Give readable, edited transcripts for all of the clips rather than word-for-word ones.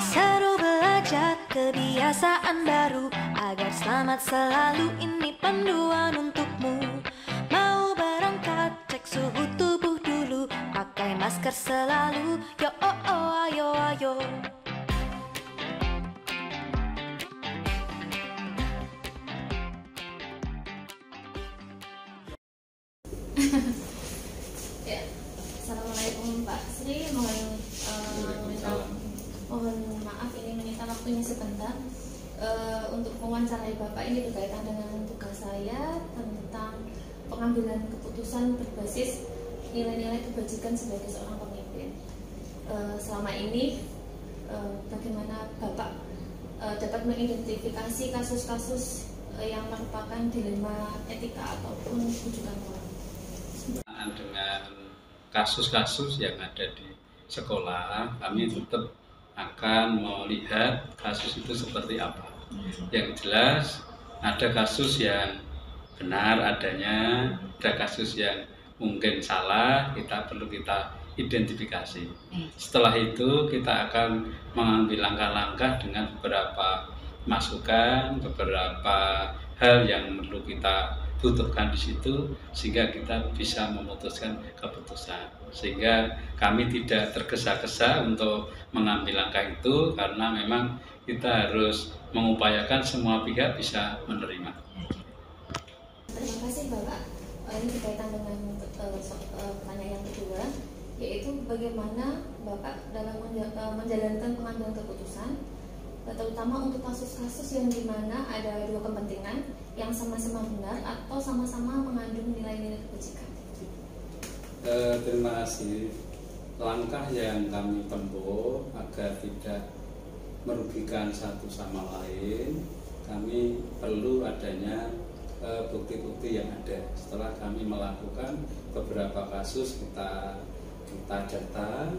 Seru belajar kebiasaan baru agar selamat selalu, ini panduan untukmu. Mau berangkat cek suhu tubuh dulu, pakai masker selalu, yo oh oh ayo ayo. Ya, Assalamualaikum Pak Sri, mohon maaf ini menyita waktunya sebentar untuk mewawancarai Bapak ini berkaitan dengan tugas saya tentang pengambilan keputusan berbasis nilai-nilai kebajikan sebagai seorang pemimpin. Selama ini bagaimana Bapak dapat mengidentifikasi kasus-kasus yang merupakan dilema etika ataupun bujukan moral dengan kasus-kasus yang ada di sekolah, kami tetap akan melihat kasus itu seperti apa. Yang jelas ada kasus yang benar adanya, ada kasus yang mungkin salah, perlu kita identifikasi. Setelah itu kita akan mengambil langkah-langkah dengan beberapa masukan, beberapa hal yang perlu kita butuhkan di situ, sehingga kita bisa memutuskan keputusan. Sehingga kami tidak tergesa-gesa untuk mengambil langkah itu, karena memang kita harus mengupayakan semua pihak bisa menerima. Terima kasih Bapak. Ini berkaitan dengan pertanyaan yang kedua, yaitu bagaimana Bapak dalam menjalankan pengambilan keputusan, terutama untuk kasus-kasus yang dimana ada dua kepentingan yang sama-sama benar atau sama-sama mengandung nilai-nilai kebajikan. Terima kasih. Langkah yang kami tempuh agar tidak merugikan satu sama lain, kami perlu adanya bukti-bukti yang ada. Setelah kami melakukan beberapa kasus, kita data.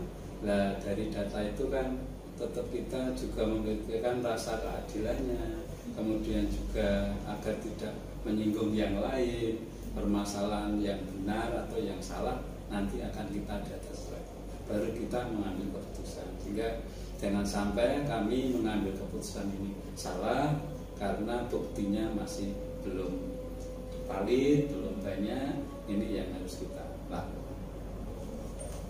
Nah, dari data itu kan tetap kita juga memikirkan rasa keadilannya, kemudian juga agar tidak menyinggung yang lain, permasalahan yang benar atau yang salah nanti akan kita data sesuai, baru kita mengambil keputusan. Sehingga jangan sampai kami mengambil keputusan ini salah karena buktinya masih belum valid, belum banyak. Ini yang harus kita lakukan.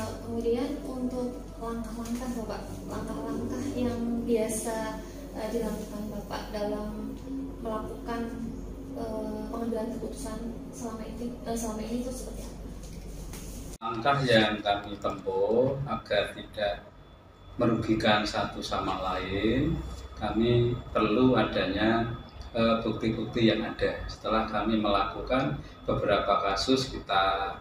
Kemudian untuk langkah-langkah Bapak, langkah-langkah yang biasa dilakukan Bapak dalam melakukan pengambilan keputusan selama ini itu seperti apa? Langkah yang kami tempuh agar tidak merugikan satu sama lain, kami perlu adanya bukti-bukti yang ada. Setelah kami melakukan beberapa kasus, kita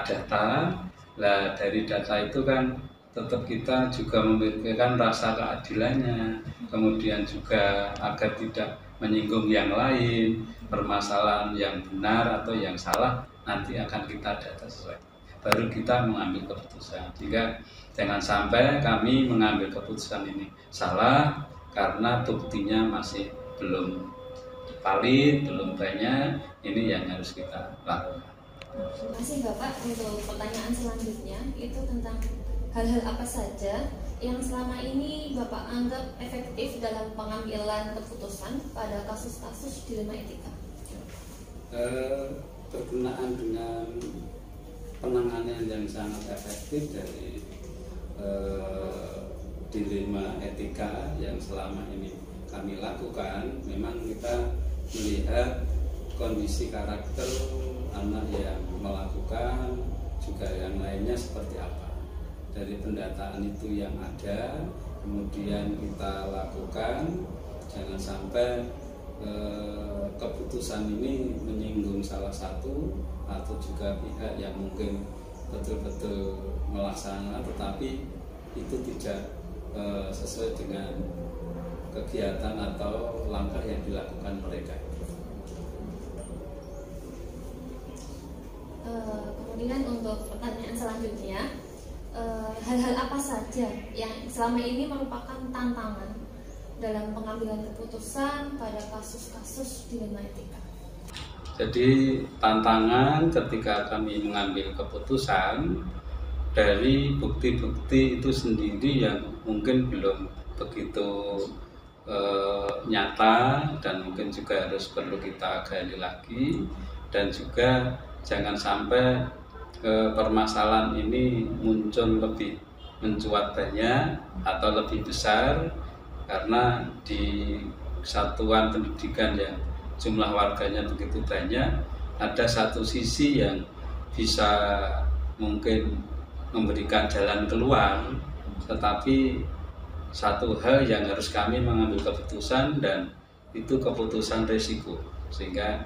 data. Nah, dari data itu kan tetap kita juga memikirkan rasa keadilannya, kemudian juga agar tidak menyinggung yang lain, permasalahan yang benar atau yang salah nanti akan kita data sesuai, baru kita mengambil keputusan. Jika jangan sampai kami mengambil keputusan ini salah karena buktinya masih belum valid, belum banyak. Ini yang harus kita lakukan. Terima kasih Bapak. Untuk pertanyaan selanjutnya itu tentang hal-hal apa saja yang selama ini Bapak anggap efektif dalam pengambilan keputusan pada kasus-kasus dilema etika. Berkenaan dengan penanganan yang sangat efektif dari dilema etika yang selama ini kami lakukan, memang kita melihat kondisi karakter anak yang melakukan, juga yang lainnya seperti apa. Dari pendataan itu yang ada, kemudian kita lakukan, jangan sampai keputusan ini menyinggung salah satu atau juga pihak yang mungkin betul-betul melaksanakan, tetapi itu tidak sesuai dengan kegiatan atau langkah yang dilakukan mereka. Kemudian untuk pertanyaan selanjutnya, hal-hal apa saja yang selama ini merupakan tantangan dalam pengambilan keputusan pada kasus-kasus dilema etika? Jadi tantangan ketika kami mengambil keputusan dari bukti-bukti itu sendiri yang mungkin belum begitu nyata dan mungkin juga harus perlu kita gali lagi, dan juga jangan sampai permasalahan ini muncul lebih mencuat banyak atau lebih besar, karena di satuan pendidikan yang jumlah warganya begitu banyak, ada satu sisi yang bisa mungkin memberikan jalan keluar, tetapi satu hal yang harus kami mengambil keputusan, dan itu keputusan risiko, sehingga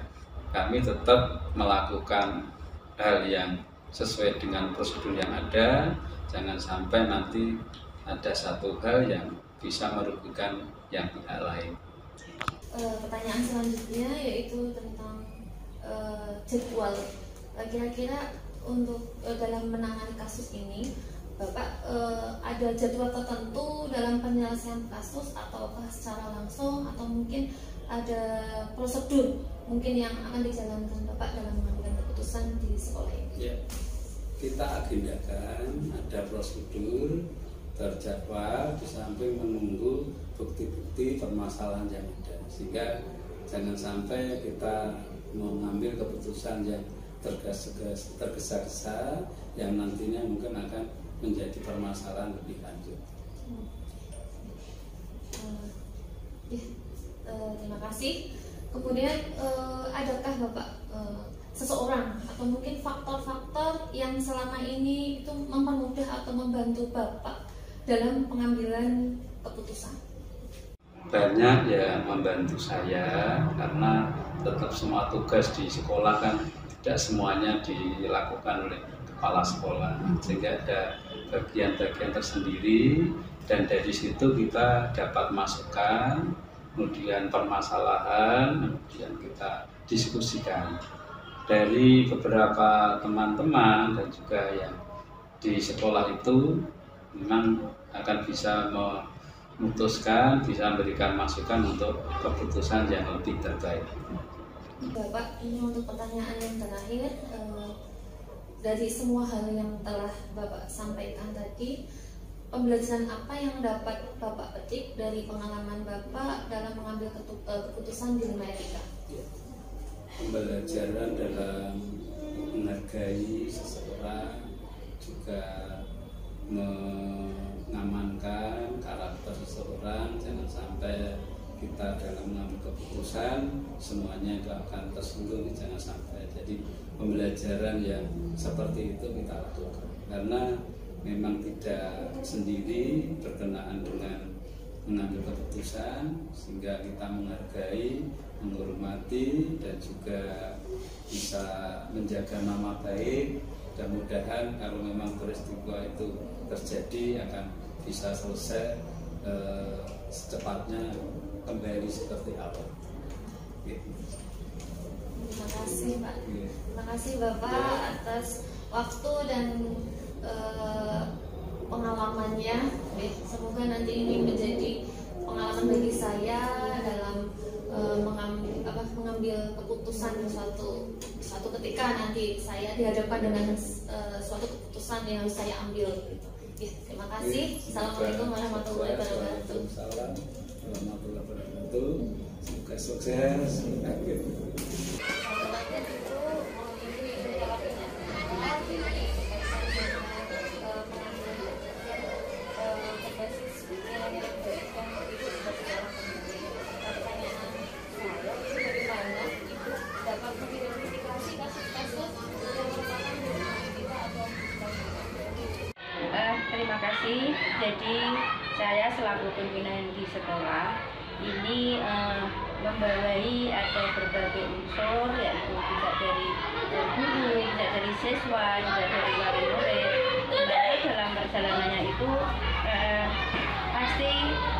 kami tetap melakukan hal yang sesuai dengan prosedur yang ada. Jangan sampai nanti ada satu hal yang bisa merugikan yang pihak lain. Pertanyaan selanjutnya yaitu tentang jadwal. Kira-kira untuk dalam menangani kasus ini, Bapak ada jadwal tertentu dalam penyelesaian kasus, ataukah secara langsung, atau mungkin ada prosedur mungkin yang akan dijalankan Bapak dalam mengambil keputusan di sekolah ini? Ya, kita agendakan ada prosedur terjadwal di samping menunggu bukti-bukti permasalahan yang ada, sehingga jangan sampai kita mengambil keputusan yang tergesa-gesa yang nantinya mungkin akan menjadi permasalahan lebih lanjut. Terima kasih. Kemudian adakah Bapak seseorang atau mungkin faktor-faktor yang selama ini itu mempermudah atau membantu Bapak dalam pengambilan keputusan? Banyak yang membantu saya, karena tetap semua tugas di sekolah kan tidak semuanya dilakukan oleh kepala sekolah, sehingga ada bagian-bagian tersendiri, dan dari situ kita dapat masukan, kemudian permasalahan, kemudian kita diskusikan. Dari beberapa teman-teman dan juga yang di sekolah itu memang akan bisa memutuskan, bisa memberikan masukan untuk keputusan yang lebih terbaik. Bapak, ini untuk pertanyaan yang terakhir. Dari semua hal yang telah Bapak sampaikan tadi, pembelajaran apa yang dapat Bapak petik dari pengalaman Bapak dalam mengambil keputusan di Amerika? Pembelajaran dalam menghargai seseorang, juga mengamankan karakter seseorang. Jangan sampai kita dalam mengambil keputusan semuanya itu akan tersinggung, jangan sampai. Jadi pembelajaran yang seperti itu kita lakukan, karena memang tidak sendiri berkenaan dengan mengambil keputusan, sehingga kita menghargai, menghormati, dan juga bisa menjaga nama baik. Mudah-mudahan kalau memang peristiwa itu terjadi akan bisa selesai secepatnya, kembali seperti awal. Terima kasih Pak. Terima kasih Bapak atas waktu dan pengalamannya. Semoga nanti ini menjadi pengalaman bagi saya dalam mengambil keputusan suatu ketika nanti saya dihadapkan dengan suatu keputusan yang harus saya ambil. Terima kasih. Assalamualaikum warahmatullahi wabarakatuh. Semoga sukses. Terima kasih. Jadi saya selaku pimpinan di sekolah ini membawai ada berbagai unsur, yaitu bisa dari guru, bisa dari siswa, bisa dari wali murid. Sebenarnya dalam perjalanannya itu pasti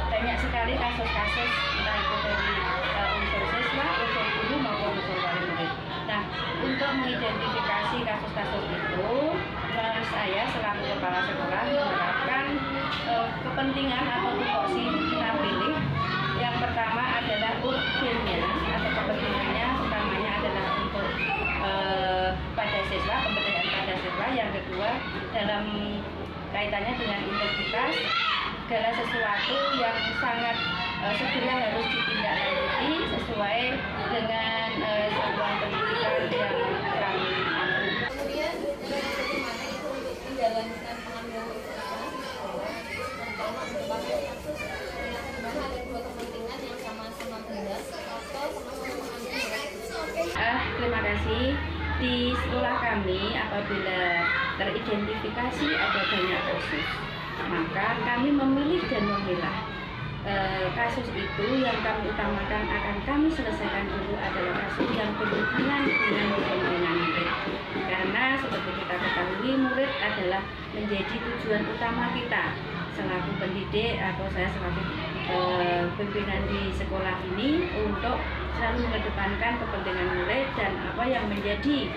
banyak sekali kasus-kasus, entah itu dari unsur siswa, unsur guru maupun unsur wali murid. Nah, untuk mengidentifikasi kasus-kasus itu, saya selaku kepala sekolah menerapkan kepentingan atau tupoksi kita pilih. Yang pertama adalah urgennya atau kepentingannya utamanya adalah untuk pada siswa, pemberdayaan pada siswa. Yang kedua dalam kaitannya dengan integritas, segala sesuatu yang sangat segera harus ditindaklanjuti sesuai dengan satuan pendidikan yang kami ambil. Kemudian bagaimana itu untuk menjalankan pengambilan keputusan sekolah, terutama untuk kasus yang sebenarnya ada dua kepentingan yang sama-sama benar atau sama-sama mengambil keputusan. Terima kasih. Di sekolah kami apabila teridentifikasi ada banyak kasus, maka kami memilih dan memilah kasus itu yang kami utamakan akan kami selesaikan dulu adalah kasus yang berhubungan dengan kepentingan murid. Karena seperti kita ketahui, murid adalah menjadi tujuan utama kita selaku pendidik atau saya selaku pimpinan di sekolah ini untuk selalu mengedepankan kepentingan murid dan apa yang menjadi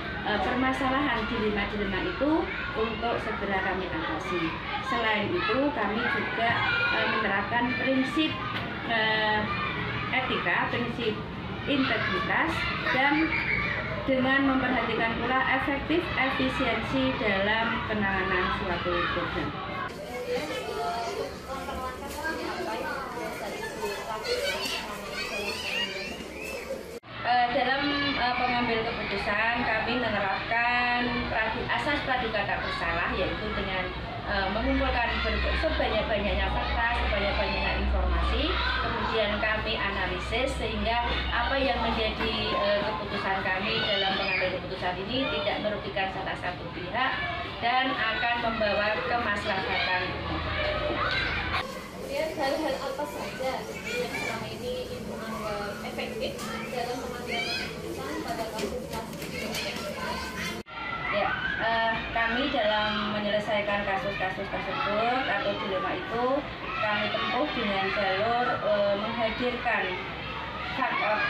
permasalahan dilema-dilema itu untuk segera kami atasi. Selain itu kami juga menerapkan prinsip etika, prinsip integritas dan dengan memperhatikan pula efektif efisiensi dalam penanganan suatu program. Dalam pengambil keputusan kami menerapkan asas praduga tak bersalah, yaitu dengan mengumpulkan sebanyak-banyaknya fakta, sebanyak-banyaknya informasi, kemudian kami analisis sehingga apa yang menjadi keputusan kami dalam pengambil keputusan ini tidak merugikan salah satu pihak dan akan membawa kemaslahatan. Kemudian hal-hal apa saja yang selama ini Ibu anggap efektif dalam pengambilan keputusan pada kasus-kasus ini? Ya, kami dalam menyelesaikan kasus-kasus tersebut atau dilema itu kami tempuh dengan jalur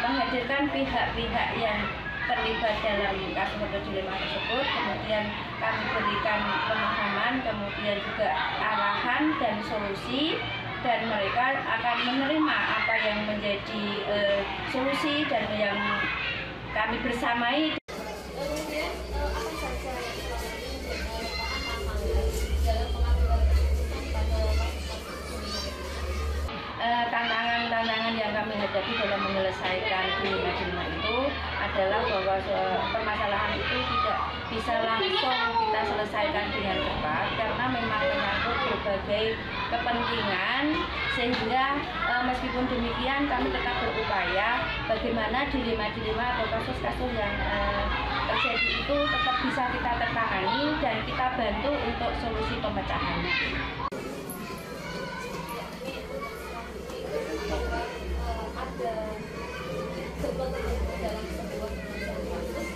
menghadirkan pihak-pihak yang terlibat dalam kasus atau dilema tersebut, kemudian kami berikan pemahaman, kemudian juga arahan dan solusi, dan mereka akan menerima apa yang menjadi solusi dan yang kami bersamai. Kemudian apa saja yang selama ini menjadi tantangan dalam pengambilan keputusan pada kasus-kasus ini? Tantangan-tantangan yang kami hadapi dalam menyelesaikan dilema-dilema itu adalah bahwa permasalahan itu tidak bisa langsung kita selesaikan dengan cepat karena memang menyangkut berbagai kepentingan, sehingga meskipun demikian kami tetap berupaya bagaimana dilema-dilema atau kasus-kasus yang terjadi itu tetap bisa kita tertangani dan kita bantu untuk solusi pemecahannya. Ada sebuah ketentuan dalam sebuah kasus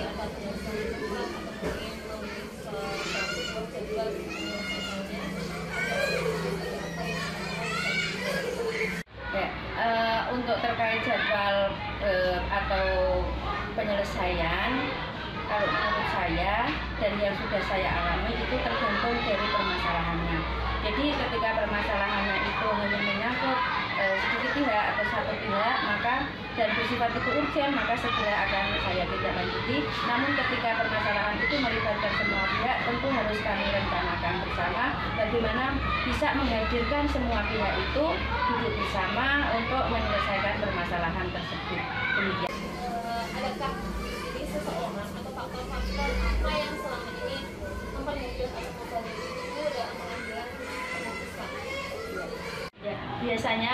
apa penyelesaian cepat atau mungkin jadwal penyelesaiannya. Untuk terkait jadwal atau penyelesaian, kalau menurut saya dan yang sudah saya alami itu tergantung dari permasalahannya. Jadi ketika permasalahannya itu hanya menyangkut sedikit pihak atau satu pihak, maka dan bersifat itu urgen, maka segera akan saya tidak lanjuti. Namun ketika permasalahan itu melibatkan semua pihak, tentu harus kami rencanakan bersama bagaimana bisa menghadirkan semua pihak itu duduk bersama untuk menyelesaikan permasalahan tersebut. Demikian. Adakah ini seseorang atau faktor-faktor apa yang selama ini mempermudah atau membantu Ibu dalam pengambilan keputusan? Ya, biasanya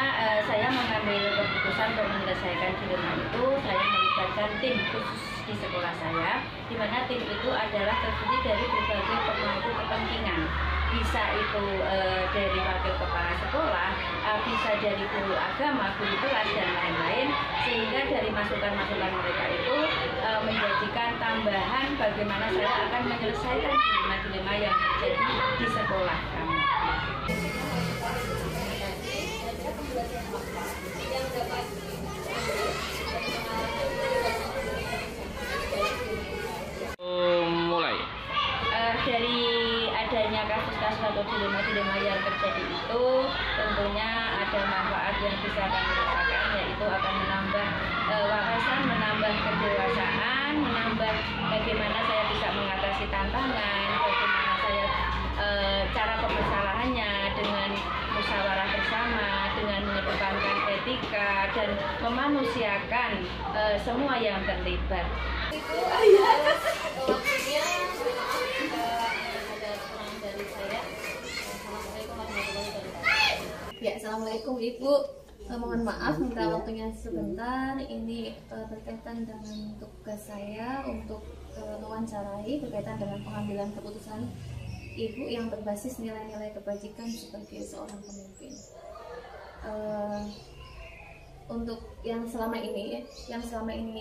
saya mengambil keputusan untuk menyelesaikan dilema itu, saya melibatkan tim khusus di sekolah saya, di mana tim itu adalah terdiri dari berbagai pemangku kepentingan. Bisa itu dari wakil kepala sekolah, bisa dari guru agama, guru kelas dan lain-lain, sehingga dari masukan-masukan mereka itu menjadikan tambahan bagaimana saya akan menyelesaikan dilema-dilema yang terjadi di sekolah kami. Yang dapat mulai dari adanya kasus-kasus atau dilema-dilema yang terjadi itu tentunya ada manfaat yang bisa kami rasakan, yaitu akan menambah wawasan, menambah kedewasaan, menambah bagaimana saya bisa mengatasi tantangan, bagaimana saya cara pemasalahannya dengan musyawarah bersama, dengan mengedepankan etika dan memanusiakan semua yang terlibat. Itu waktunya ada kurang dari saya. Assalamualaikum warahmatullahi wabarakatuh. Ya, assalamualaikum Ibu. Mohon maaf minta waktunya sebentar. Ini berkaitan dengan tugas saya untuk mewawancarai berkaitan dengan pengambilan keputusan Ibu yang berbasis nilai-nilai kebajikan sebagai seorang pemimpin. Untuk yang selama ini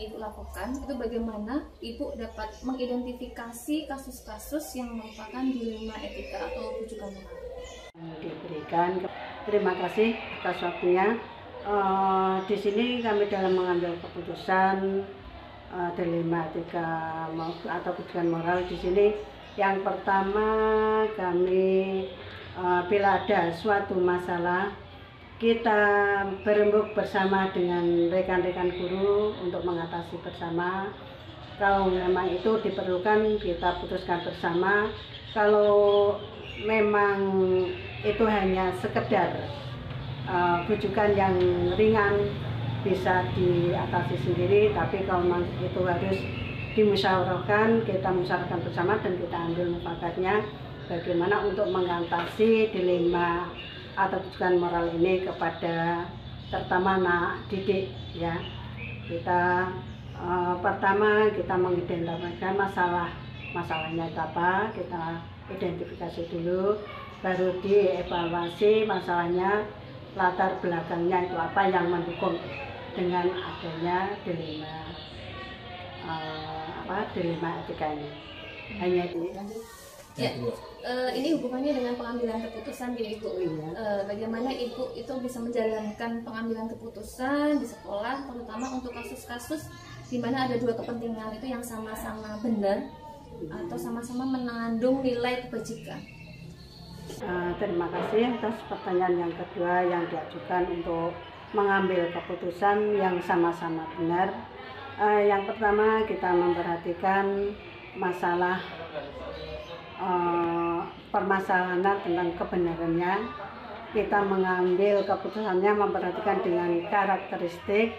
Ibu lakukan, itu bagaimana Ibu dapat mengidentifikasi kasus-kasus yang merupakan dilema etika atau rujukan moral? Diberikan. Terima kasih atas waktunya. Di sini kami dalam mengambil keputusan dilema etika atau rujukan moral. Di sini yang pertama kami bila ada suatu masalah, kita berembuk bersama dengan rekan-rekan guru untuk mengatasi bersama. Kalau memang itu diperlukan, kita putuskan bersama. Kalau memang itu hanya sekedar rujukan yang ringan, bisa diatasi sendiri. Tapi kalau memang itu harus dimusyawarahkan, kita musyawarahkan bersama dan kita ambil mufakatnya bagaimana untuk mengatasi dilema atau rujukan moral ini kepada terutama anak didik ya. Kita pertama kita mengidentifikasikan masalahnya itu apa, kita identifikasi dulu, baru dievaluasi masalahnya, latar belakangnya itu apa yang mendukung dengan adanya dilema etika ini. Hanya itu. Ya, ini hubungannya dengan pengambilan keputusan ya Ibu. Bagaimana Ibu itu bisa menjalankan pengambilan keputusan di sekolah, terutama untuk kasus-kasus di mana ada dua kepentingan itu yang sama-sama benar atau sama-sama mengandung nilai kebajikan. Terima kasih atas pertanyaan yang kedua yang diajukan untuk mengambil keputusan yang sama-sama benar. Yang pertama kita memperhatikan masalah permasalahan tentang kebenarannya. Kita mengambil keputusannya memperhatikan dengan karakteristik.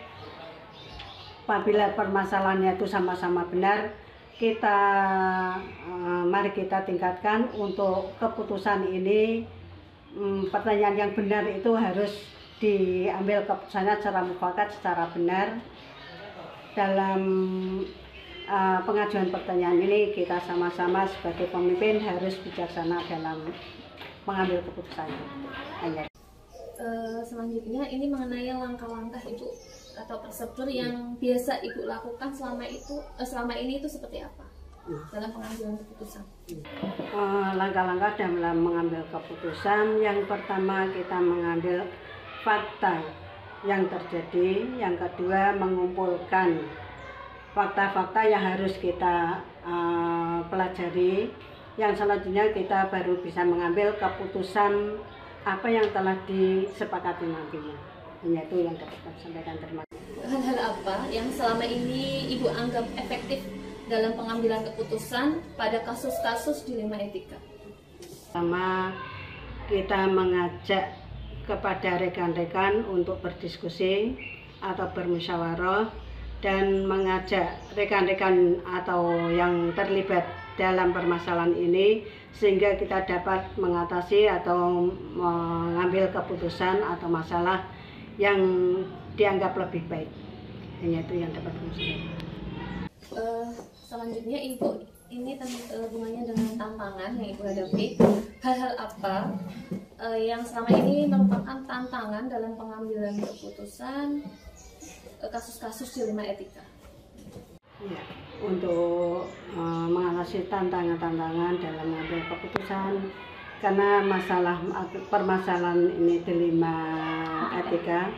Apabila permasalahannya itu sama-sama benar, mari kita tingkatkan untuk keputusan ini. Pertanyaan yang benar itu harus diambil keputusannya secara mufakat, secara benar. Dalam pengajuan pertanyaan ini kita sama-sama sebagai pemimpin harus bijaksana dalam mengambil keputusan. Selanjutnya ini mengenai langkah-langkah Ibu atau prosedur yang biasa Ibu lakukan selama ini itu seperti apa dalam pengambilan keputusan? Langkah-langkah dalam mengambil keputusan, yang pertama kita mengambil fakta yang terjadi, yang kedua mengumpulkan fakta-fakta yang harus kita pelajari, yang selanjutnya kita baru bisa mengambil keputusan apa yang telah disepakati nantinya. Hanya itu yang dapat saya sampaikan. Terima kasih. Hal-hal apa yang selama ini Ibu anggap efektif dalam pengambilan keputusan pada kasus-kasus dilema etika? Pertama, kita mengajak kepada rekan-rekan untuk berdiskusi atau bermusyawarah dan mengajak rekan-rekan atau yang terlibat dalam permasalahan ini sehingga kita dapat mengatasi atau mengambil keputusan atau masalah yang dianggap lebih baik. Hanya itu yang dapat saya sampaikan. Selanjutnya Ibu, ini hubungannya dengan tantangan yang Ibu hadapi. Hal-hal apa yang selama ini merupakan tantangan dalam pengambilan keputusan kasus-kasus dilema etika? Ya, untuk mengatasi tantangan-tantangan dalam mengambil keputusan, karena permasalahan ini dilema etika,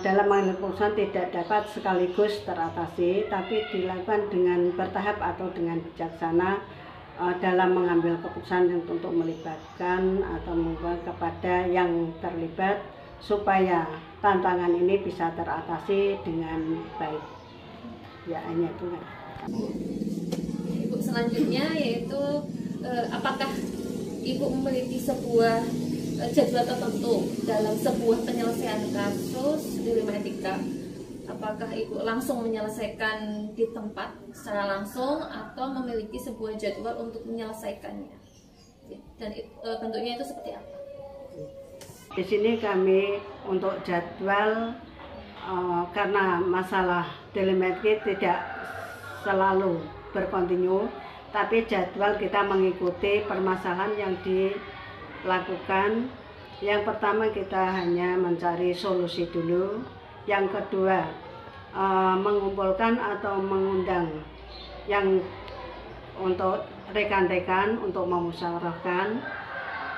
dalam mengambil keputusan tidak dapat sekaligus teratasi, tapi dilakukan dengan bertahap atau dengan bijaksana dalam mengambil keputusan untuk melibatkan atau membuat kepada yang terlibat supaya tantangan ini bisa teratasi dengan baik. Ya, hanya itu. Ibu, selanjutnya yaitu apakah Ibu memiliki sebuah jadwal tertentu dalam sebuah penyelesaian kasus di Lima Etika, apakah Ibu langsung menyelesaikan di tempat secara langsung atau memiliki sebuah jadwal untuk menyelesaikannya? Dan bentuknya itu seperti apa? Di sini kami untuk jadwal karena masalah telemetri tidak selalu berkontinu, tapi jadwal kita mengikuti permasalahan yang dilakukan. Yang pertama kita hanya mencari solusi dulu. Yang kedua mengumpulkan atau mengundang yang untuk rekan-rekan untuk memusyawarahkan.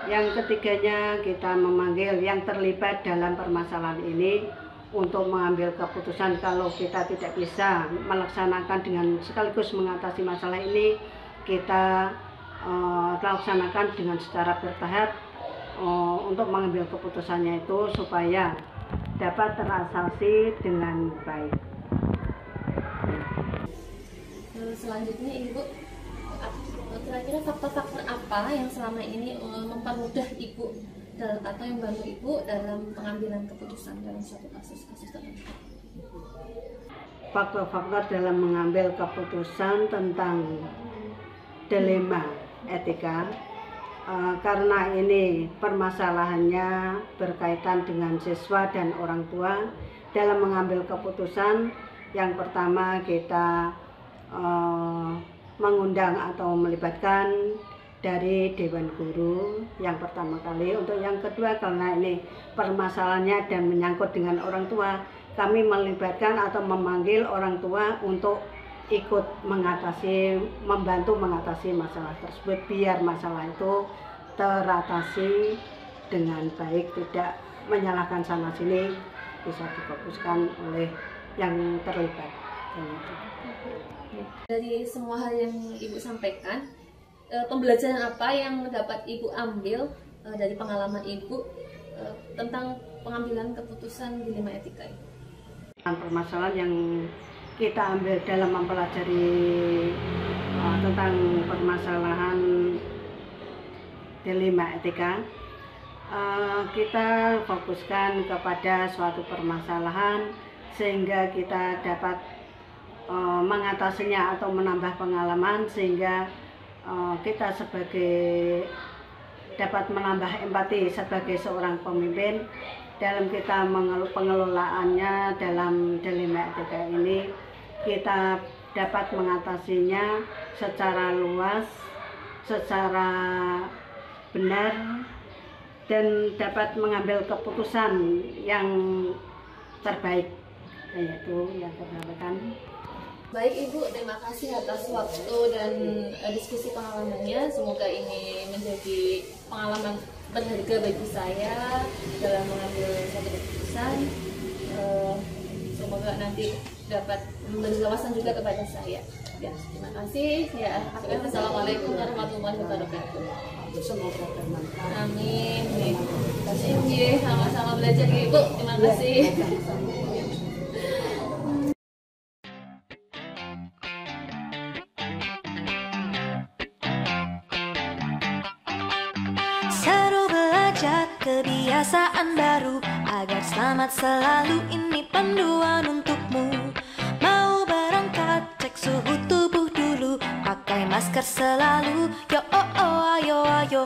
Yang ketiganya kita memanggil yang terlibat dalam permasalahan ini untuk mengambil keputusan. Kalau kita tidak bisa melaksanakan dengan sekaligus mengatasi masalah ini, kita laksanakan dengan secara bertahap untuk mengambil keputusannya itu supaya dapat teratasi dengan baik. Selanjutnya Ibu, kira-kira faktor-faktor apa yang selama ini mempermudah Ibu atau yang membantu Ibu dalam pengambilan keputusan dalam suatu kasus-kasus tertentu? Faktor-faktor dalam mengambil keputusan tentang dilema etika, karena ini permasalahannya berkaitan dengan siswa dan orang tua. Dalam mengambil keputusan, yang pertama kita mengundang atau melibatkan dari Dewan Guru yang pertama kali. Untuk yang kedua, karena ini permasalahannya dan menyangkut dengan orang tua, kami melibatkan atau memanggil orang tua untuk ikut mengatasi, membantu mengatasi masalah tersebut biar masalah itu teratasi dengan baik, tidak menyalahkan sana sini, bisa difokuskan oleh yang terlibat. Dari semua hal yang Ibu sampaikan, pembelajaran apa yang dapat Ibu ambil dari pengalaman Ibu tentang pengambilan keputusan di Lima Etika ini? Permasalahan yang kita ambil dalam mempelajari tentang permasalahan dilema etika, kita fokuskan kepada suatu permasalahan sehingga kita dapat mengatasinya atau menambah pengalaman, sehingga kita sebagai dapat menambah empati sebagai seorang pemimpin dalam kita pengelolaannya dalam dilema etika ini. Kita dapat mengatasinya secara luas, secara benar, dan dapat mengambil keputusan yang terbaik, yaitu yang terbaik. Baik Ibu, terima kasih atas waktu dan diskusi pengalamannya. Semoga ini menjadi pengalaman berharga bagi saya dalam mengambil suatu keputusan. Semoga nanti dapat memberi wawasan juga kepada saya. Ya, terima kasih. Ya, assalamualaikum warahmatullahi wabarakatuh. Semoga bermanfaat. Amin. Terima kasih. Sama-sama belajar Ibu. Terima kasih. Seru belajar kebiasaan baru agar selamat selalu, ini panduan untukmu. Mau berangkat cek suhu tubuh dulu, pakai masker selalu. Yo oh oh ayo ayo.